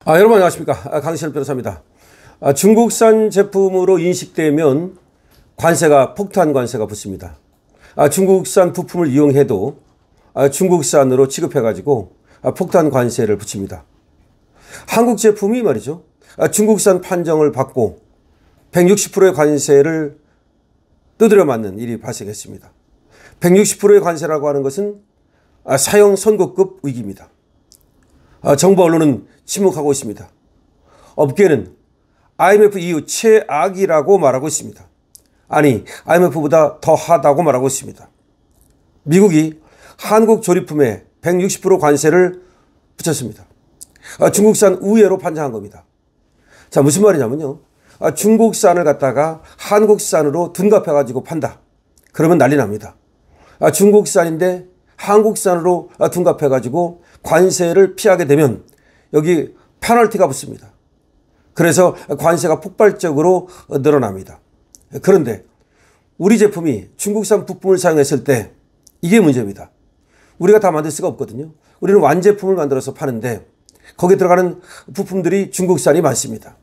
여러분 안녕하십니까. 강신일 변호사입니다. 중국산 제품으로 인식되면 관세가 폭탄 관세가 붙습니다. 중국산 부품을 이용해도 중국산으로 취급해가지고 폭탄 관세를 붙입니다. 한국 제품이 말이죠. 중국산 판정을 받고 160%의 관세를 두드려 맞는 일이 발생했습니다. 160%의 관세라고 하는 것은 사형 선고급 위기입니다. 정부 언론은 침묵하고 있습니다. 업계는 IMF 이후 최악이라고 말하고 있습니다. 아니, IMF보다 더하다고 말하고 있습니다. 미국이 한국 조립품에 160% 관세를 붙였습니다. 중국산 우회로 판정한 겁니다. 자, 무슨 말이냐면요. 중국산을 갖다가 한국산으로 둔갑해가지고 판다. 그러면 난리 납니다. 중국산인데 한국산으로 둔갑해가지고 관세를 피하게 되면 여기 페널티가 붙습니다. 그래서 관세가 폭발적으로 늘어납니다. 그런데 우리 제품이 중국산 부품을 사용했을 때 이게 문제입니다. 우리가 다 만들 수가 없거든요. 우리는 완제품을 만들어서 파는데 거기에 들어가는 부품들이 중국산이 많습니다.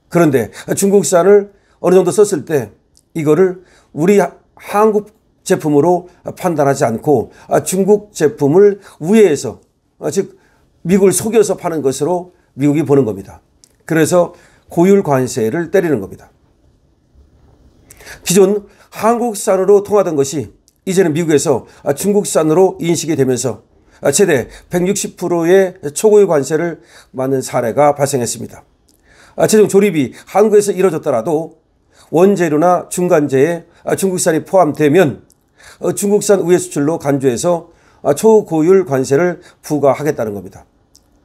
그런데 중국산을 어느 정도 썼을 때 이거를 우리 한국 제품으로 판단하지 않고 중국 제품을 우회해서 즉 미국을 속여서 파는 것으로 미국이 보는 겁니다. 그래서 고율 관세를 때리는 겁니다. 기존 한국산으로 통하던 것이 이제는 미국에서 중국산으로 인식이 되면서 최대 160%의 초고율 관세를 맞는 사례가 발생했습니다. 최종 조립이 한국에서 이루어졌더라도 원재료나 중간재에 중국산이 포함되면 중국산 우회 수출로 간주해서 초고율 관세를 부과하겠다는 겁니다.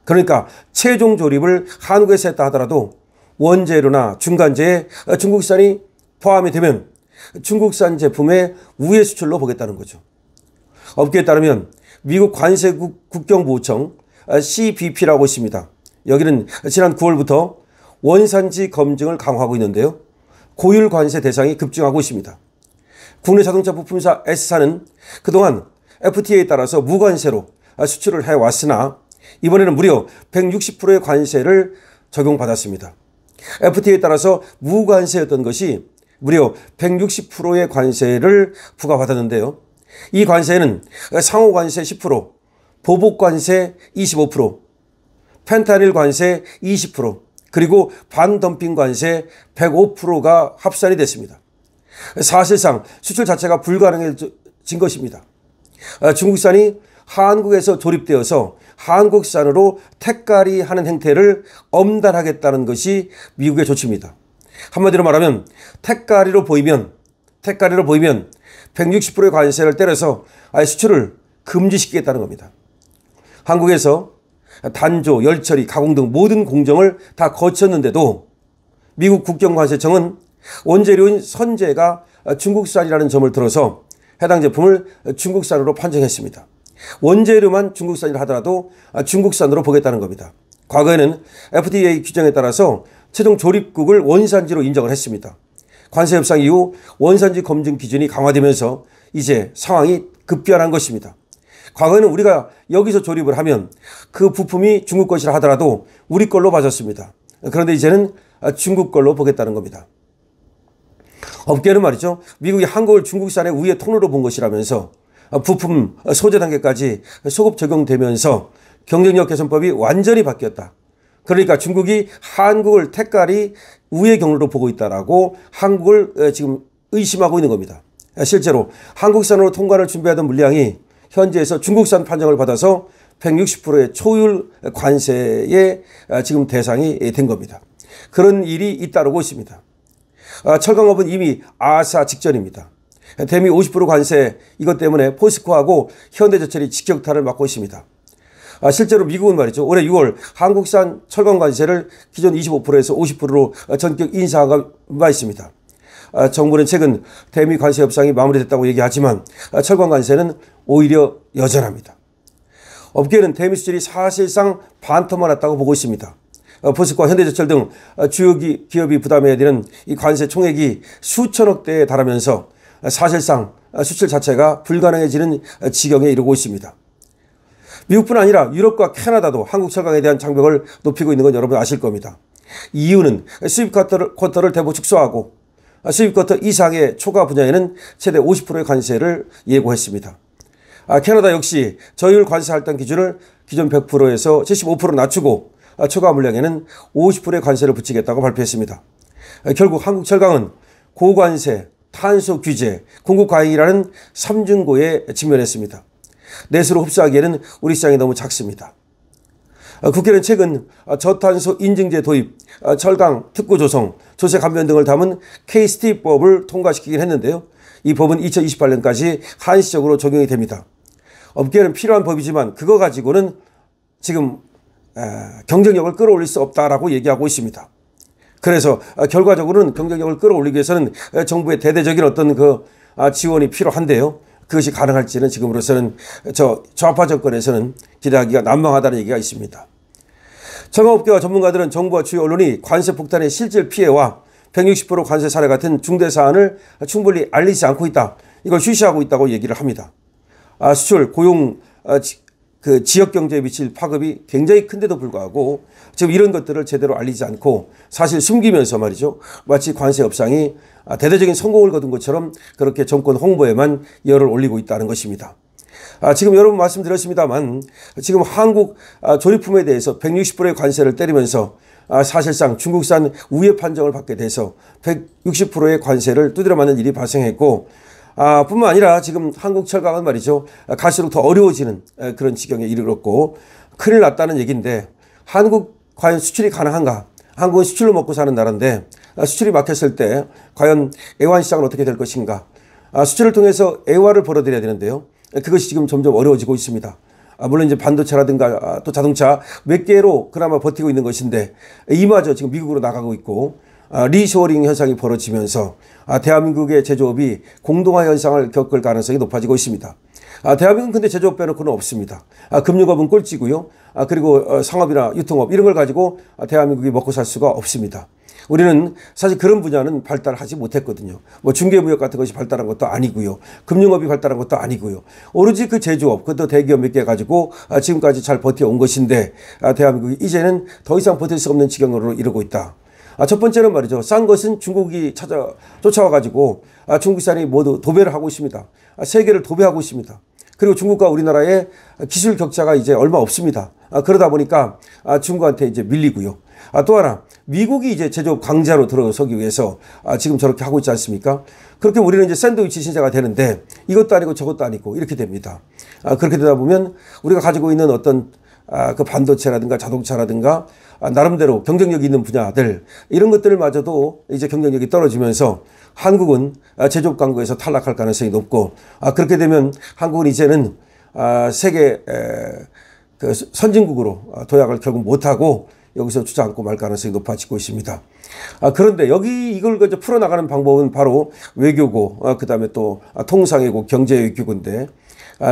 그러니까 최종 조립을 한국에서 했다 하더라도 원재료나 중간재에 중국산이 포함이 되면 중국산 제품의 우회 수출로 보겠다는 거죠. 업계에 따르면 미국 관세국경보호청 CBP라고 있습니다. 여기는 지난 9월부터 원산지 검증을 강화하고 있는데요. 고율 관세 대상이 급증하고 있습니다. 국내 자동차 부품사 S사는 그동안 FTA에 따라서 무관세로 수출을 해왔으나 이번에는 무려 160%의 관세를 적용받았습니다. FTA에 따라서 무관세였던 것이 무려 160%의 관세를 부과받았는데요. 이 관세는 상호관세 10%, 보복관세 25%, 펜타닐 관세 20%, 그리고 반덤핑 관세 105%가 합산이 됐습니다. 사실상 수출 자체가 불가능해진 것입니다. 중국산이 한국에서 조립되어서 한국산으로 택가리 하는 행태를 엄단하겠다는 것이 미국의 조치입니다. 한마디로 말하면 택가리로 보이면 160%의 관세를 때려서 아예 수출을 금지시키겠다는 겁니다. 한국에서 단조, 열처리, 가공 등 모든 공정을 다 거쳤는데도 미국 국경관세청은 원재료인 선재가 중국산이라는 점을 들어서 해당 제품을 중국산으로 판정했습니다. 원재료만 중국산이라 하더라도 중국산으로 보겠다는 겁니다. 과거에는 FDA 규정에 따라서 최종 조립국을 원산지로 인정을 했습니다. 관세 협상 이후 원산지 검증 기준이 강화되면서 이제 상황이 급변한 것입니다. 과거에는 우리가 여기서 조립을 하면 그 부품이 중국 것이라 하더라도 우리 걸로 봐줬습니다. 그런데 이제는 중국 걸로 보겠다는 겁니다. 업계는 말이죠. 미국이 한국을 중국산의 우회 통로로 본 것이라면서 부품 소재 단계까지 소급 적용되면서 경쟁력 개선법이 완전히 바뀌었다. 그러니까 중국이 한국을 택가리 우회 경로로 보고 있다라고 한국을 지금 의심하고 있는 겁니다. 실제로 한국산으로 통과를 준비하던 물량이 현지에서 중국산 판정을 받아서 160%의 초율 관세의 지금 대상이 된 겁니다. 그런 일이 잇따르고 있습니다. 철강업은 이미 아사 직전입니다. 대미 50% 관세 이것 때문에 포스코하고 현대제철이 직격탄을 맞고 있습니다. 실제로 미국은 말이죠. 올해 6월 한국산 철강 관세를 기존 25%에서 50%로 전격 인상한 바 있습니다. 정부는 최근 대미 관세 협상이 마무리됐다고 얘기하지만 철강 관세는 오히려 여전합니다. 업계는 대미 수출이 사실상 반토막 났다고 보고 있습니다. 포스코와 현대제철 등 주요 기업이 부담해야 되는 이 관세 총액이 수천억 대에 달하면서 사실상 수출 자체가 불가능해지는 지경에 이르고 있습니다. 미국뿐 아니라 유럽과 캐나다도 한국 철강에 대한 장벽을 높이고 있는 건 여러분 아실 겁니다. 이유는 수입 쿼터를 대폭 축소하고 수입 쿼터 이상의 초과 분야에는 최대 50%의 관세를 예고했습니다. 캐나다 역시 저율 관세 할당 기준을 기존 100%에서 75% 낮추고 초과 물량에는 50%의 관세를 붙이겠다고 발표했습니다. 결국 한국 철강은 고관세, 탄소 규제, 공급 과잉이라는 삼중고에 직면했습니다. 내수로 흡수하기에는 우리 시장이 너무 작습니다. 국회는 최근 저탄소 인증제 도입, 철강 특구 조성, 조세 감면 등을 담은 KST법을 통과시키긴 했는데요. 이 법은 2028년까지 한시적으로 적용이 됩니다. 업계는 필요한 법이지만 그거 가지고는 지금 경쟁력을 끌어올릴 수 없다라고 얘기하고 있습니다. 그래서 결과적으로는 경쟁력을 끌어올리기 위해서는 정부의 대대적인 어떤 지원이 필요한데요. 그것이 가능할지는 지금으로서는 좌파 정권에서는 기대하기가 난망하다는 얘기가 있습니다. 철강업계와 전문가들은 정부와 주요 언론이 관세 폭탄의 실질 피해와 160% 관세 사례 같은 중대 사안을 충분히 알리지 않고 있다. 이걸 쉬쉬하고 있다고 얘기를 합니다. 수출, 고용, 지역 경제에 미칠 파급이 굉장히 큰데도 불구하고 지금 이런 것들을 제대로 알리지 않고 사실 숨기면서 말이죠. 마치 관세 협상이 대대적인 성공을 거둔 것처럼 그렇게 정권 홍보에만 열을 올리고 있다는 것입니다. 지금 여러분 말씀드렸습니다만 지금 한국 조립품에 대해서 160%의 관세를 때리면서 사실상 중국산 우회 판정을 받게 돼서 160%의 관세를 두드려 맞는 일이 발생했고 뿐만 아니라 지금 한국 철강은 말이죠. 갈수록 더 어려워지는 그런 지경에 이르렀고 큰일 났다는 얘기인데 한국 과연 수출이 가능한가? 한국은 수출로 먹고 사는 나라인데 수출이 막혔을 때 과연 애완 시장은 어떻게 될 것인가? 수출을 통해서 애화를 벌어들여야 되는데요. 그것이 지금 점점 어려워지고 있습니다. 물론 이제 반도체라든가 또 자동차 몇 개로 그나마 버티고 있는 것인데 이마저 지금 미국으로 나가고 있고 리쇼어링 현상이 벌어지면서 대한민국의 제조업이 공동화 현상을 겪을 가능성이 높아지고 있습니다. 대한민국은 근데 제조업 빼놓고는 없습니다. 금융업은 꼴찌고요. 그리고 상업이나 유통업 이런 걸 가지고 대한민국이 먹고 살 수가 없습니다. 우리는 사실 그런 분야는 발달하지 못했거든요. 뭐 중개무역 같은 것이 발달한 것도 아니고요. 금융업이 발달한 것도 아니고요. 오로지 그 제조업, 그것도 대기업 몇 개 가지고 지금까지 잘 버텨온 것인데 대한민국이 이제는 더 이상 버틸 수 없는 지경으로 이르고 있다. 첫 번째는 말이죠. 싼 것은 중국이 쫓아와가지고 중국산이 모두 도배를 하고 있습니다. 세계를 도배하고 있습니다. 그리고 중국과 우리나라의 기술 격차가 이제 얼마 없습니다. 그러다 보니까 중국한테 이제 밀리고요. 또 하나, 미국이 이제 제조업 강자로 들어서기 위해서 지금 저렇게 하고 있지 않습니까? 그렇게 우리는 이제 샌드위치 신세가 되는데 이것도 아니고 저것도 아니고 이렇게 됩니다. 그렇게 되다 보면 우리가 가지고 있는 어떤 그 반도체라든가 자동차라든가 나름대로 경쟁력 있는 분야들 이런 것들마저도 이제 경쟁력이 떨어지면서 한국은 제조업 강국에서 탈락할 가능성이 높고 그렇게 되면 한국은 이제는 세계 그 선진국으로 도약을 결국 못하고 여기서 주저앉고 말 가능성이 높아지고 있습니다. 그런데 여기 이걸 풀어나가는 방법은 바로 외교고 그다음에 또 통상이고 경제외교고인데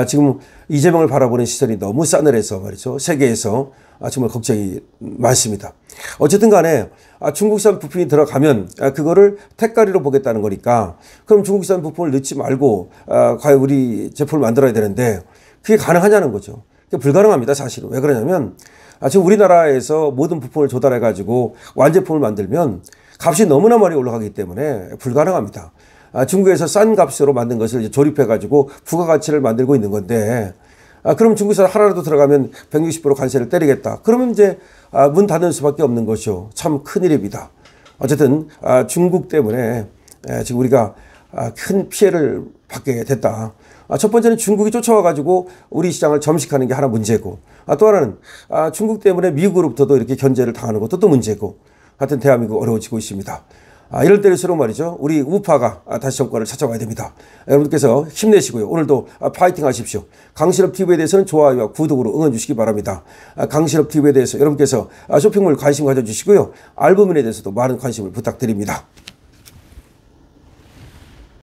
지금 이재명을 바라보는 시선이 너무 싸늘해서 말이죠. 세계에서 정말 걱정이 많습니다. 어쨌든 간에 중국산 부품이 들어가면 그거를 택가리로 보겠다는 거니까 그럼 중국산 부품을 넣지 말고 과연 우리 제품을 만들어야 되는데 그게 가능하냐는 거죠. 그게 불가능합니다. 사실은. 왜 그러냐면 지금 우리나라에서 모든 부품을 조달해 가지고 완제품을 만들면 값이 너무나 많이 올라가기 때문에 불가능합니다. 중국에서 싼 값으로 만든 것을 이제 조립해 가지고 부가가치를 만들고 있는 건데 그럼 중국산 하나라도 들어가면 160% 관세를 때리겠다. 그러면 이제 문 닫는 수밖에 없는 것이죠. 참 큰일입니다. 어쨌든 중국 때문에 지금 우리가 큰 피해를 받게 됐다. 첫 번째는 중국이 쫓아와 가지고 우리 시장을 점식하는 게 하나 문제고 또 하나는 중국 때문에 미국으로부터도 이렇게 견제를 당하는 것도 또 문제고 하여튼 대한민국 어려워지고 있습니다. 이럴 때일수록 말이죠. 우리 우파가 다시 정권을 찾아와야 됩니다. 여러분께서 힘내시고요. 오늘도 파이팅 하십시오. 강신업TV에 대해서는 좋아요와 구독으로 응원 주시기 바랍니다. 강신업TV에 대해서 여러분께서 쇼핑몰 관심 가져주시고요. 알부민에 대해서도 많은 관심을 부탁드립니다.